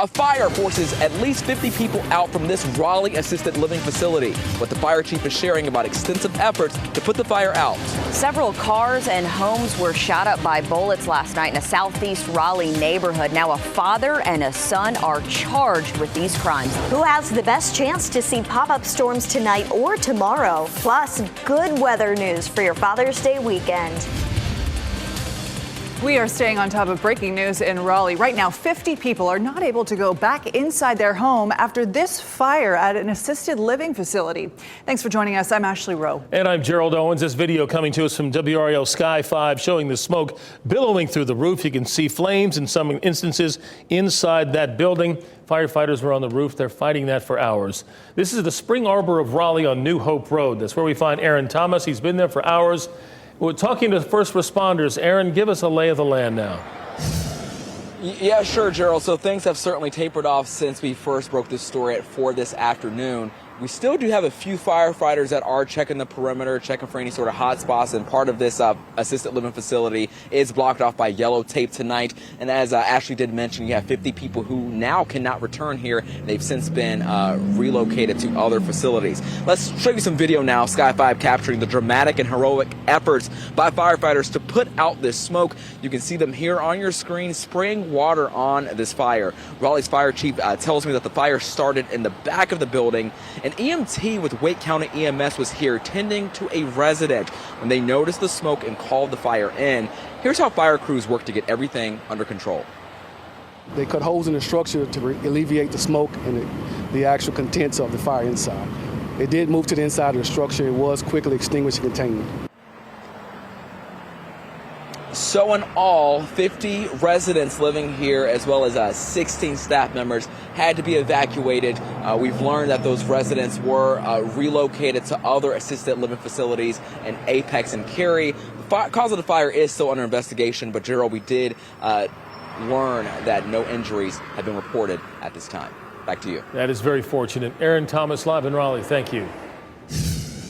A fire forces at least 50 people out from this Raleigh assisted living facility. What the fire chief is sharing about extensive efforts to put the fire out. Several cars and homes were shot up by bullets last night in a southeast Raleigh neighborhood. Now a father and a son are charged with these crimes. Who has the best chance to see pop-up storms tonight or tomorrow? Plus, good weather news for your Father's Day weekend. We are staying on top of breaking news in Raleigh. Right now, 50 people are not able to go back inside their home after this fire at an assisted living facility. Thanks for joining us. I'm Ashley Rowe. And I'm Gerald Owens. This video coming to us from WRAL Sky 5 showing the smoke billowing through the roof. You can see flames in some instances inside that building. Firefighters were on the roof. They're fighting that for hours. This is the Spring Arbor of Raleigh on New Hope Road. That's where we find Aaron Thomas. He's been there for hours. We're talking to first responders. Aaron, give us a lay of the land now. Yeah, sure, Gerald. So things have certainly tapered off since we first broke this story at 4 this afternoon. We still do have a few firefighters that are checking the perimeter, checking for any sort of hot spots, and part of this assisted living facility is blocked off by yellow tape tonight. And as Ashley did mention, you have 50 people who now cannot return here. They've since been relocated to other facilities. Let's show you some video now. Sky 5 capturing the dramatic and heroic efforts by firefighters to put out this smoke. You can see them here on your screen spraying water on this fire. Raleigh's fire chief tells me that the fire started in the back of the building. An EMT with Wake County EMS was here tending to a resident when they noticed the smoke and called the fire in. Here's how fire crews work to get everything under control. They cut holes in the structure to alleviate the smoke and the actual contents of the fire inside. It did move to the inside of the structure. It was quickly extinguished and contained. So in all, 50 residents living here, as well as 16 staff members, had to be evacuated. We've learned that those residents were relocated to other assisted living facilities in Apex and Cary. The cause of the fire is still under investigation, but Gerald, we did learn that no injuries have been reported at this time. Back to you. That is very fortunate. Aaron Thomas live in Raleigh. Thank you.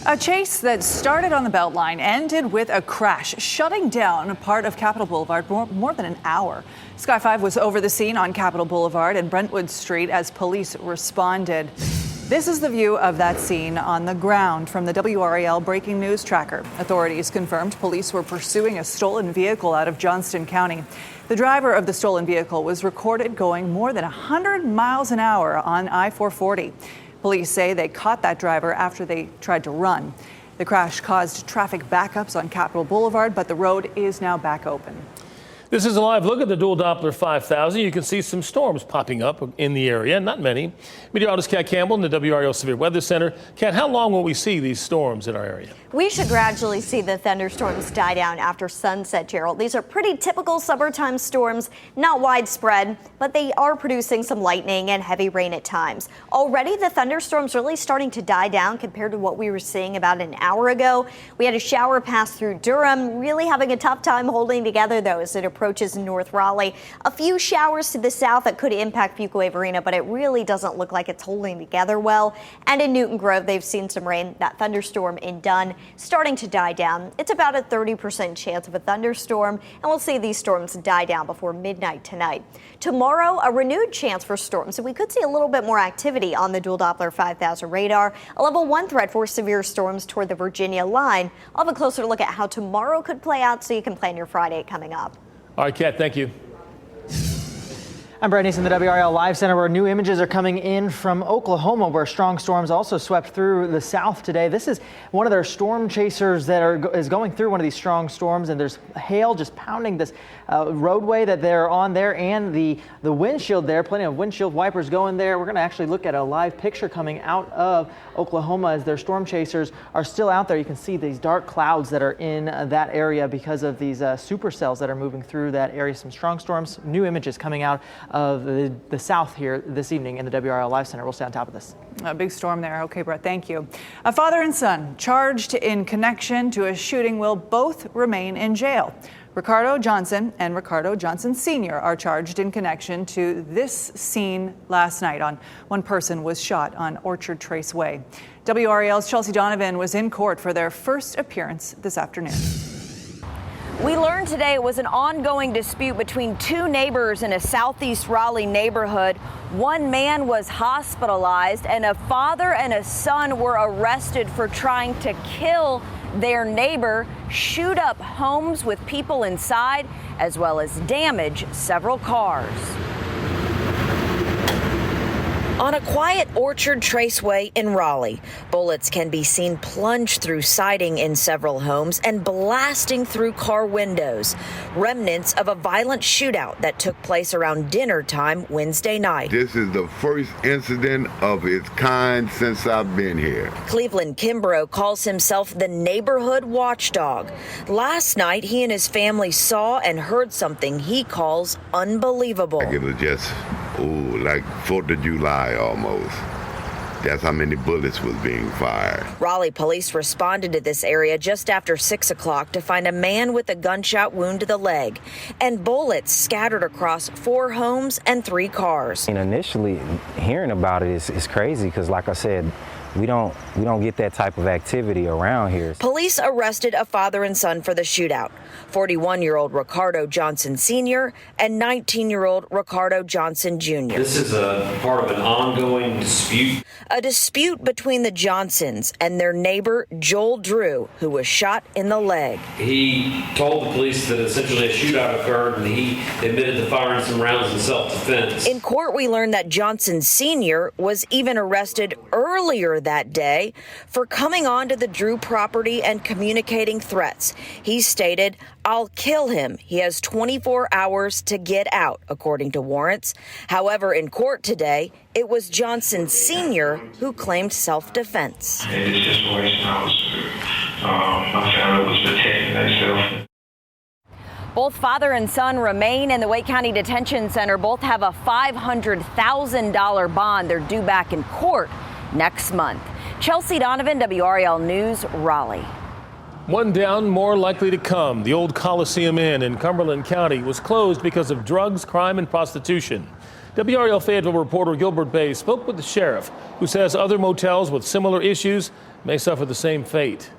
A chase that started on the Beltline ended with a crash, shutting down a part of Capitol Boulevard for more than an hour. Sky 5 was over the scene on Capitol Boulevard and Brentwood Street as police responded. This is the view of that scene on the ground from the WRAL breaking news tracker. Authorities confirmed police were pursuing a stolen vehicle out of Johnston County. The driver of the stolen vehicle was recorded going more than 100 miles an hour on I-440. Police say they caught that driver after they tried to run. The crash caused traffic backups on Capitol Boulevard, but the road is now back open. This is a live look at the dual Doppler 5000. You can see some storms popping up in the area, not many. Meteorologist Kat Campbell in the WRAL Severe Weather Center. Kat, how long will we see these storms in our area? We should gradually see the thunderstorms die down after sunset, Gerald. These are pretty typical summertime storms, not widespread, but they are producing some lightning and heavy rain at times. Already, the thunderstorms really starting to die down compared to what we were seeing about an hour ago. We had a shower pass through Durham, really having a tough time holding together, though, as it approaches North Raleigh. A few showers to the south that could impact Fuquay Arena, but it really doesn't look like it's holding together well. And in Newton Grove, they've seen some rain. That thunderstorm in Dunn starting to die down. It's about a 30% chance of a thunderstorm, and we'll see these storms die down before midnight tonight. Tomorrow, a renewed chance for storms, so we could see a little bit more activity on the dual Doppler 5000 radar. A level 1 threat for severe storms toward the Virginia line. I'll have a closer look at how tomorrow could play out so you can plan your Friday coming up. All right, Kat, thank you. I'm Brett Neeson in the WRAL Live Center, where new images are coming in from Oklahoma, where strong storms also swept through the south today. This is one of their storm chasers that is going through one of these strong storms, and there's hail just pounding this roadway that they're on there and the windshield there. Plenty of windshield wipers going there. We're going to actually look at a live picture coming out of Oklahoma as their storm chasers are still out there. You can see these dark clouds that are in that area because of these supercells that are moving through that area. Some strong storms, new images coming out of the south here this evening in the WRAL Live Center. We'll stay on top of this. A big storm there. Okay, Brett, thank you. A father and son charged in connection to a shooting will both remain in jail. Ricardo Johnson and Ricardo Johnson Sr. are charged in connection to this scene last night. One person was shot on Orchard Trace Way. WRAL's Chelsea Donovan was in court for their first appearance this afternoon. We learned today it was an ongoing dispute between two neighbors in a southeast Raleigh neighborhood. One man was hospitalized and a father and a son were arrested for trying to kill their neighbor, shoot up homes with people inside, as well as damage several cars. On a quiet Orchard Traceway in Raleigh, bullets can be seen plunge through siding in several homes and blasting through car windows. Remnants of a violent shootout that took place around dinner time Wednesday night. This is the first incident of its kind since I've been here. Cleveland Kimbrough calls himself the neighborhood watchdog. Last night, he and his family saw and heard something he calls unbelievable. It was just, like 4th of July almost. That's how many bullets was being fired. Raleigh police responded to this area just after 6 o'clock to find a man with a gunshot wound to the leg and bullets scattered across 4 homes and 3 cars. And initially, hearing about it is crazy because, like I said, we don't get that type of activity around here. Police arrested a father and son for the shootout. 41-year-old Ricardo Johnson Sr. and 19-year-old Ricardo Johnson Jr. This is a part of an ongoing dispute. A dispute between the Johnsons and their neighbor Joel Drew, who was shot in the leg. He told the police that essentially a shootout occurred and he admitted to firing some rounds in self-defense. In court, we learned that Johnson Sr. was even arrested earlier that day for coming onto the Drew property and communicating threats. He stated, "I'll kill him. He has 24 hours to get out," according to warrants. However, in court today, it was Johnson Sr. who claimed self-defense. In this situation, my family was protecting themselves. Both father and son remain in the Wake County Detention Center. Both have a $500,000 bond. They're due back in court next month. Chelsea Donovan, WRAL News, Raleigh. One down, more likely to come. The old Coliseum Inn in Cumberland County was closed because of drugs, crime, and prostitution. WRAL Fayetteville reporter Gilbert Bay spoke with the sheriff, who says other motels with similar issues may suffer the same fate.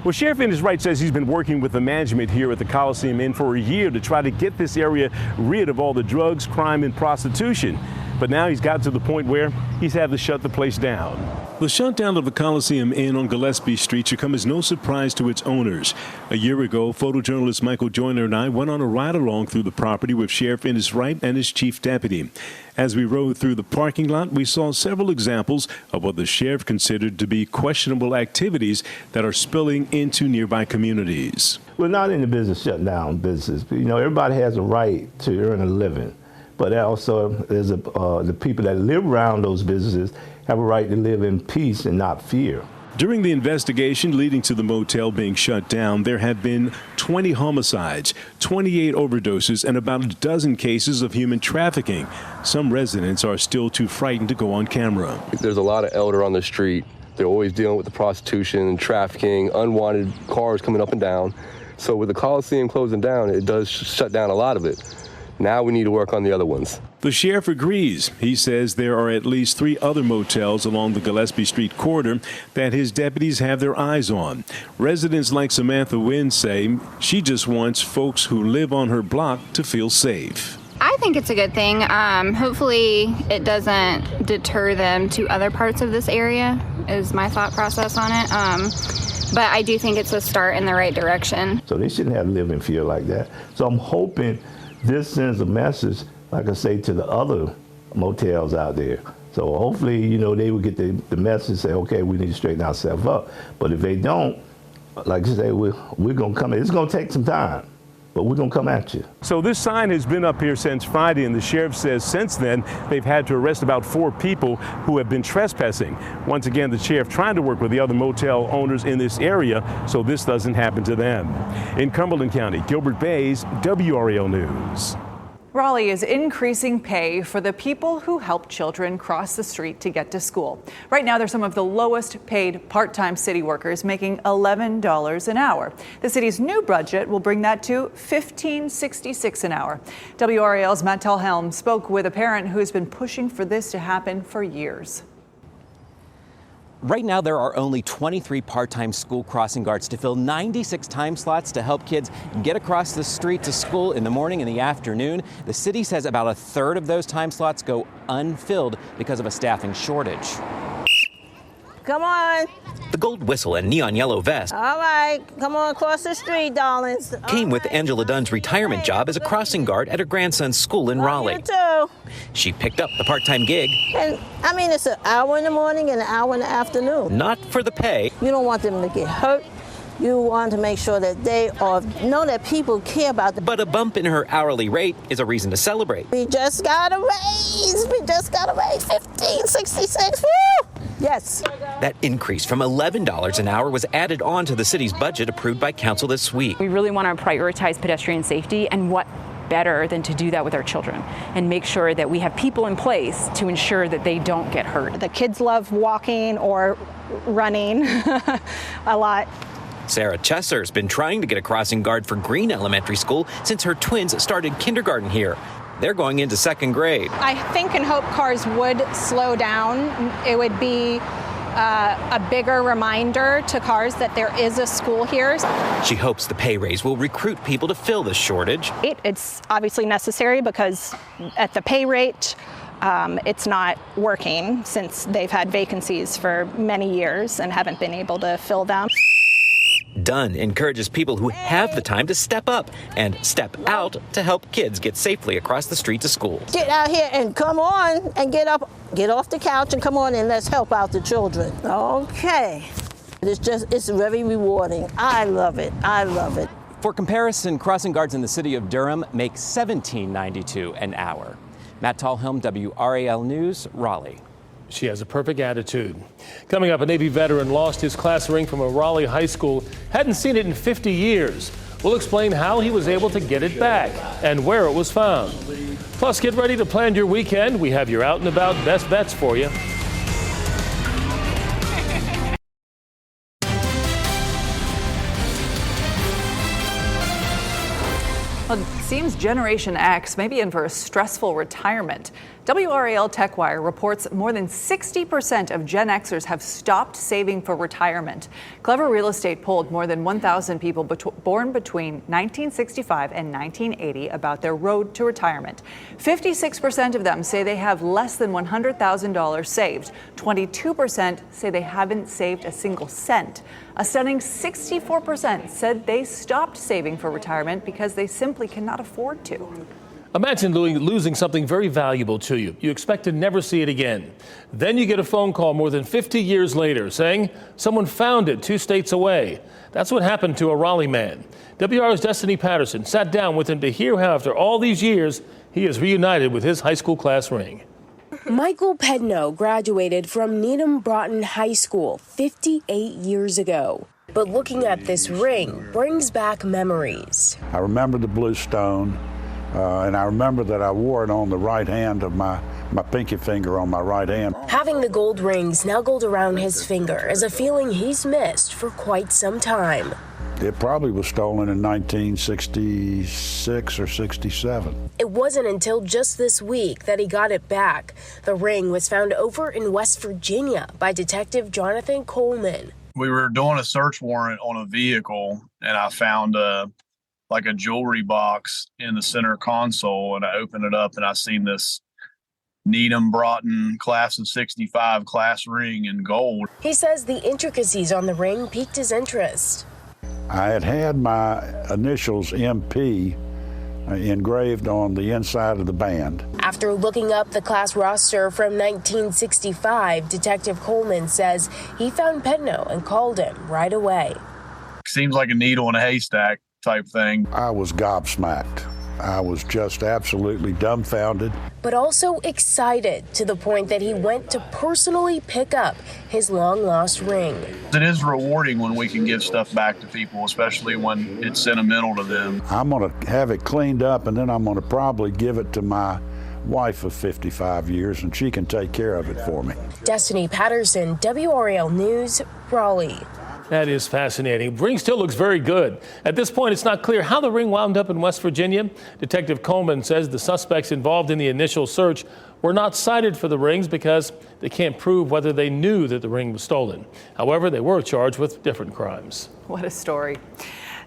Well, Sheriff Ennis Wright says he's been working with the management here at the Coliseum Inn for a year to try to get this area rid of all the drugs, crime, and prostitution. But now he's got to the point where he's had to shut the place down. The shutdown of the Coliseum Inn on Gillespie Street should come as no surprise to its owners. A year ago, photojournalist Michael Joyner and I went on a ride-along through the property with Sheriff Ennis Wright and his chief deputy. As we rode through the parking lot, we saw several examples of what the sheriff considered to be questionable activities that are spilling into nearby communities. We're not in the business of shutting down businesses. You know, everybody has a right to earn a living. But also, there's the people that live around those businesses have a right to live in peace and not fear. During the investigation leading to the motel being shut down, there have been 20 homicides, 28 overdoses, and about a dozen cases of human trafficking. Some residents are still too frightened to go on camera. There's a lot of elder on the street. They're always dealing with the prostitution and trafficking, unwanted cars coming up and down. So with the Coliseum closing down, it does shut down a lot of it. Now we need to work on the other ones. The sheriff agrees. He says there are at least 3 other motels along the Gillespie Street corridor that his deputies have their eyes on. Residents like Samantha Wynn say she just wants folks who live on her block to feel safe. I think it's a good thing. Hopefully it doesn't deter them to other parts of this area, is my thought process on it. But I do think it's a start in the right direction. So they shouldn't have to live in fear like that. So I'm hoping this sends a message, like I say, to the other motels out there. So hopefully, you know, they will get the message, say, okay, we need to straighten ourselves up. But if they don't, like I say, we're going to come in. It's going to take some time, but we're going to come at you. So this sign has been up here since Friday, and the sheriff says since then they've had to arrest about 4 people who have been trespassing. Once again, the sheriff trying to work with the other motel owners in this area so this doesn't happen to them. In Cumberland County, Gilbert Bays, WRAL News. Raleigh is increasing pay for the people who help children cross the street to get to school. Right now, they're some of the lowest paid part-time city workers, making $11 an hour. The city's new budget will bring that to $15.66 an hour. WRAL's Matt Telhelm spoke with a parent who's been pushing for this to happen for years. Right now, there are only 23 part-time school crossing guards to fill 96 time slots to help kids get across the street to school in the morning and the afternoon. The city says about a third of those time slots go unfilled because of a staffing shortage. Come on. The gold whistle and neon yellow vest All right. Come on across the street, darlings. came with Angela Dunn's retirement job as a crossing guard at her grandson's school in Raleigh. You too. She picked up the part-time gig, And I mean, it's an hour in the morning and an hour in the afternoon. not for the pay, You don't want them to get hurt. You want to make sure that they know that people care about them. but a bump in her hourly rate is a reason to celebrate. We just got a raise. We just got a raise. $15.66. Woo! Yes. That increase from $11 an hour was added on to the city's budget approved by council this week. We really want to prioritize pedestrian safety, and what better than to do that with our children and make sure that we have people in place to ensure that they don't get hurt. The kids love walking or running a lot. Sarah Chesser's been trying to get a crossing guard for Green Elementary School since her twins started kindergarten here. They're going into second grade. I think and hope cars would slow down. It would be a bigger reminder to cars that there is a school here. She hopes the pay raise will recruit people to fill the shortage. It's obviously necessary because at the pay rate, it's not working since they've had vacancies for many years and haven't been able to fill them. Dunn encourages people who have the time to step up and step out to help kids get safely across the street to school. Get out here and come on and get off the couch and come on and let's help out the children. Okay. It's very rewarding. I love it. I love it. For comparison, crossing guards in the city of Durham make $17.92 an hour. Matt Tallhelm, WRAL News, Raleigh. She has a perfect attitude. Coming up, a Navy veteran lost his class ring from a Raleigh high school. Hadn't seen it in 50 years. We'll explain how he was able to get it back and where it was found. Plus, get ready to plan your weekend. We have your out and about best bets for you. Well, it seems Generation X may be in for a stressful retirement. WRAL TechWire reports more than 60% of Gen Xers have stopped saving for retirement. Clever Real Estate polled more than 1,000 people born between 1965 and 1980 about their road to retirement. 56% of them say they have less than $100,000 saved. 22% say they haven't saved a single cent. A stunning 64% said they stopped saving for retirement because they simply cannot afford to. Imagine losing something very valuable to you. You expect to never see it again. Then you get a phone call more than 50 years later saying someone found it 2 states away. That's what happened to a Raleigh man. WR's Destiny Patterson sat down with him to hear how after all these years, he is reunited with his high school class ring. Michael Pedno graduated from Needham Broughton High School 58 years ago. But looking at this ring brings back memories. I remember the blue stone. And I remember that I wore it on the right hand of my pinky finger on my right hand. Having the gold ring snuggled around his finger is a feeling he's missed for quite some time. It probably was stolen in 1966 or 67. It wasn't until just this week that he got it back. The ring was found over in West Virginia by Detective Jonathan Coleman. We were doing a search warrant on a vehicle, and I found a jewelry box in the center console, and I opened it up and I seen this Needham Broughton class of 65 class ring in gold. He says the intricacies on the ring piqued his interest. I had my initials MP engraved on the inside of the band. After looking up the class roster from 1965, Detective Coleman says he found Pedno and called him right away. Seems like a needle in a haystack type thing. I was gobsmacked. I was just absolutely dumbfounded. But also excited to the point that he went to personally pick up his long-lost ring. It is rewarding when we can give stuff back to people, especially when it's sentimental to them. I'm going to have it cleaned up, and then I'm going to probably give it to my wife of 55 years, and she can take care of it for me. Destiny Patterson, WRAL News, Raleigh. That is fascinating. The ring still looks very good. At this point, it's not clear how the ring wound up in West Virginia. Detective Coleman says the suspects involved in the initial search were not cited for the rings because they can't prove whether they knew that the ring was stolen. However, they were charged with different crimes. What a story.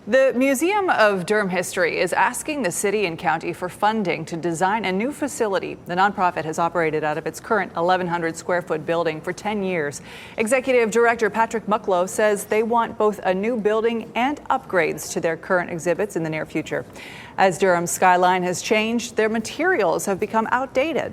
The Museum of Durham History is asking the city and county for funding to design a new facility. The nonprofit has operated out of its current 1,100 square foot building for 10 years. Executive Director Patrick Mucklow says they want both a new building and upgrades to their current exhibits in the near future. As Durham's skyline has changed, their materials have become outdated.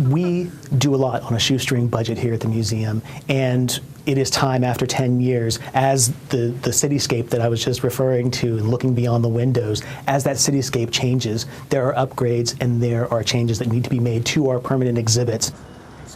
We do a lot on a shoestring budget here at the museum, and it is time after 10 years, as the cityscape that I was just referring to and looking beyond the windows, as that cityscape changes, there are upgrades and there are changes that need to be made to our permanent exhibits.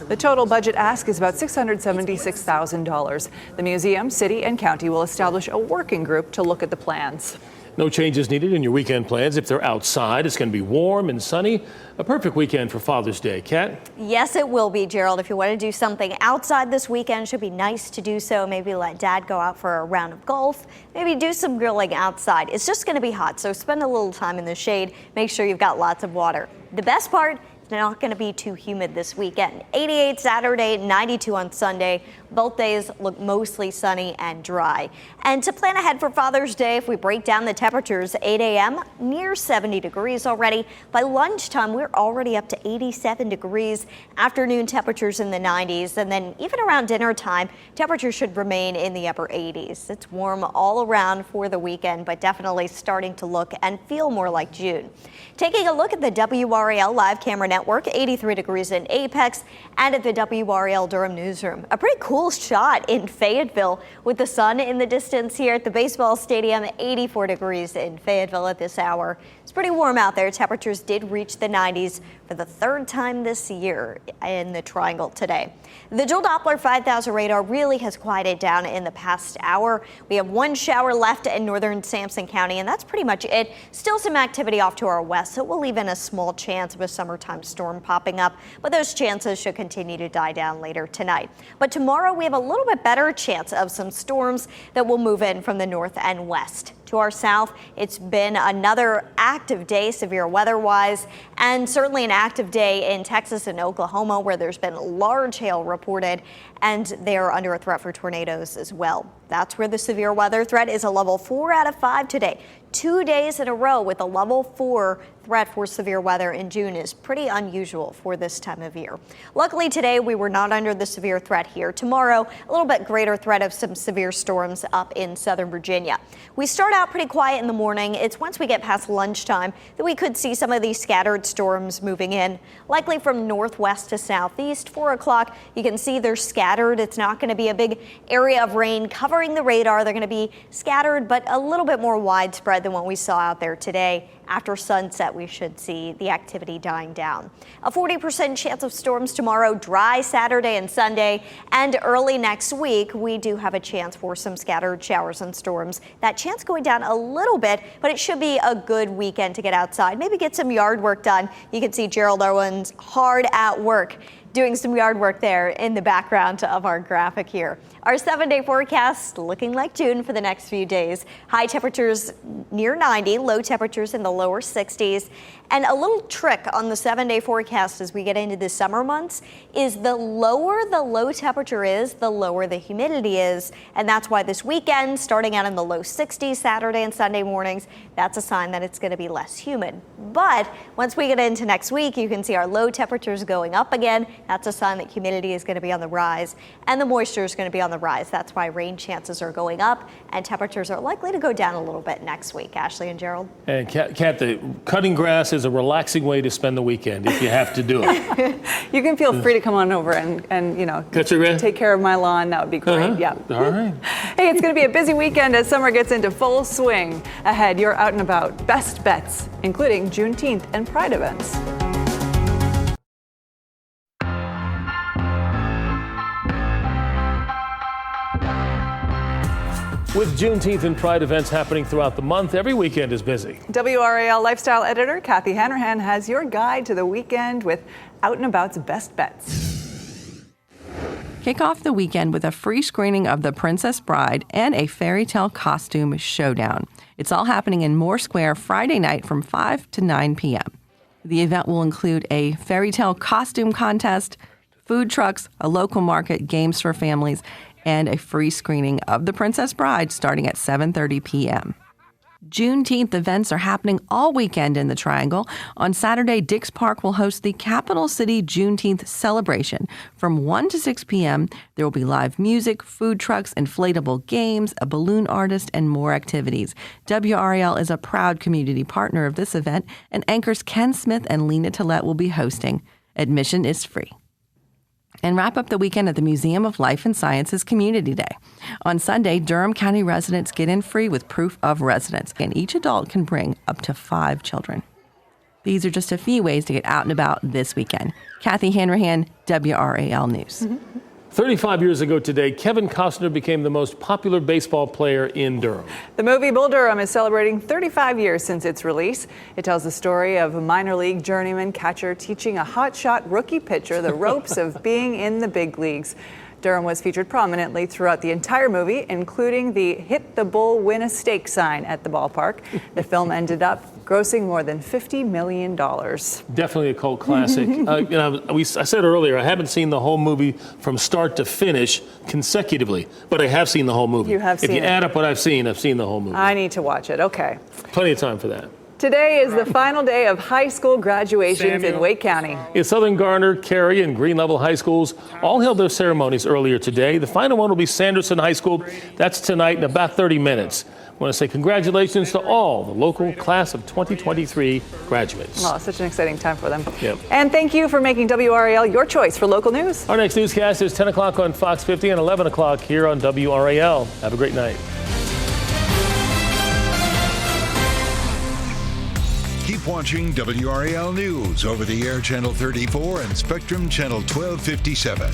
The total budget ask is about $676,000. The museum, city, and county will establish a working group to look at the plans. No changes needed in your weekend plans. If they're outside, it's going to be warm and sunny. A perfect weekend for Father's Day. Kat? Yes, it will be, Gerald. If you want to do something outside this weekend, it should be nice to do so. Maybe let Dad go out for a round of golf. Maybe do some grilling outside. It's just going to be hot, so spend a little time in the shade. Make sure you've got lots of water. The best part, it's not going to be too humid this weekend. 88 Saturday, 92 on Sunday. Both days look mostly sunny and dry. And to plan ahead for Father's Day, if we break down the temperatures, 8 a.m. near 70 degrees already. By lunchtime, we're already up to 87 degrees. Afternoon temperatures in the 90s. And then even around dinner time, temperatures should remain in the upper 80s. It's warm all around for the weekend, but definitely starting to look and feel more like June. Taking a look at the WRAL live camera network, 83 degrees in Apex and at the WRAL Durham newsroom. A pretty cool shot in Fayetteville with the sun in the distance here at the baseball stadium. 84 degrees in Fayetteville at this hour. It's pretty warm out there. Temperatures did reach the 90s for the third time this year in the Triangle today. The Visual Doppler 5000 radar really has quieted down in the past hour. We have one shower left in northern Sampson County, and that's pretty much it. Still some activity off to our west, so we'll leave in a small chance of a summertime storm popping up, but those chances should continue to die down later tonight. But tomorrow we have a little bit better chance of some storms that will move in from the north and west. To our south, it's been another active day severe weather-wise, and certainly an active day in Texas and Oklahoma where there's been large hail reported, and they are under a threat for tornadoes as well. That's where the severe weather threat is a level 4 out of 5 today. 2 days in a row with a level 4 threat for severe weather in June is pretty unusual for this time of year. Luckily today we were not under the severe threat here. Tomorrow, a little bit greater threat of some severe storms up in southern Virginia. We start out pretty quiet in the morning. It's once we get past lunchtime that we could see some of these scattered storms moving in, likely from northwest to southeast. 4 o'clock, you can see they're scattered. It's not going to be a big area of rain covering the radar. They're going to be scattered, but a little bit more widespread than what we saw out there today. After sunset, we should see the activity dying down. A 40% chance of storms tomorrow, dry Saturday and Sunday, and early next week, we do have a chance for some scattered showers and storms. That chance going down a little bit, but it should be a good weekend to get outside, maybe get some yard work done. You can see Gerald Owens hard at work doing some yard work there in the background of our graphic here. Our 7-day forecast looking like June for the next few days. High temperatures near 90, low temperatures in the lower 60s. And a little trick on the 7-day forecast as we get into the summer months is the lower the low temperature is, the lower the humidity is. And that's why this weekend, starting out in the low 60s Saturday and Sunday mornings, that's a sign that it's going to be less humid. But once we get into next week, you can see our low temperatures going up again. That's a sign that humidity is going to be on the rise and the moisture is going to be on the rise. That's why rain chances are going up and temperatures are likely to go down a little bit next week. Ashley and Gerald. And Kat, the cutting grass is a relaxing way to spend the weekend if you have to do it. You can feel free to come on over and you know, take care of my lawn. That would be great. Yeah. All right. Hey, it's going to be a busy weekend as summer gets into full swing. Ahead, you're out and about. Best bets, including Juneteenth and Pride events. With Juneteenth and Pride events happening throughout the month, every weekend is busy. WRAL lifestyle editor Kathy Hanrahan has your guide to the weekend with Out and About's best bets. Kick off the weekend with a free screening of The Princess Bride and a fairy tale costume showdown. It's all happening in Moore Square Friday night from 5 to 9 p.m. The event will include a fairy tale costume contest, food trucks, a local market, games for families, and a free screening of The Princess Bride starting at 7:30 p.m. Juneteenth events are happening all weekend in the Triangle. On Saturday, Dix Park will host the Capital City Juneteenth celebration. From 1 to 6 p.m., there will be live music, food trucks, inflatable games, a balloon artist, and more activities. WRAL is a proud community partner of this event, and anchors Ken Smith and Lena Tillett will be hosting. Admission is free. And wrap up the weekend at the Museum of Life and Sciences Community Day. On Sunday, Durham County residents get in free with proof of residence, and each adult can bring up to 5 children. These are just a few ways to get out and about this weekend. Kathy Hanrahan, WRAL News. 35 years ago today, Kevin Costner became the most popular baseball player in Durham. The movie Bull Durham is celebrating 35 years since its release. It tells the story of a minor league journeyman catcher teaching a hotshot rookie pitcher the ropes of being in the big leagues. Durham was featured prominently throughout the entire movie, including the "Hit the Bull, Win a Steak" sign at the ballpark. The film ended up grossing more than $50 million. Definitely a cult classic. I said earlier, I haven't seen the whole movie from start to finish consecutively, but I have seen the whole movie. You have seen it. If you it. add up what I've seen the whole movie. I need to watch it. Okay. Plenty of time for that. Today is the final day of high school graduations in Wake County. In Southern Garner, Cary, and Green Level High Schools all held their ceremonies earlier today. The final one will be Sanderson High School. That's tonight in about 30 minutes. I want to say congratulations to all the local class of 2023 graduates. Oh, such an exciting time for them. Yep. And thank you for making WRAL your choice for local news. Our next newscast is 10 o'clock on Fox 50 and 11 o'clock here on WRAL. Have a great night. Keep watching WRAL News over the air Channel 34 and Spectrum Channel 1257.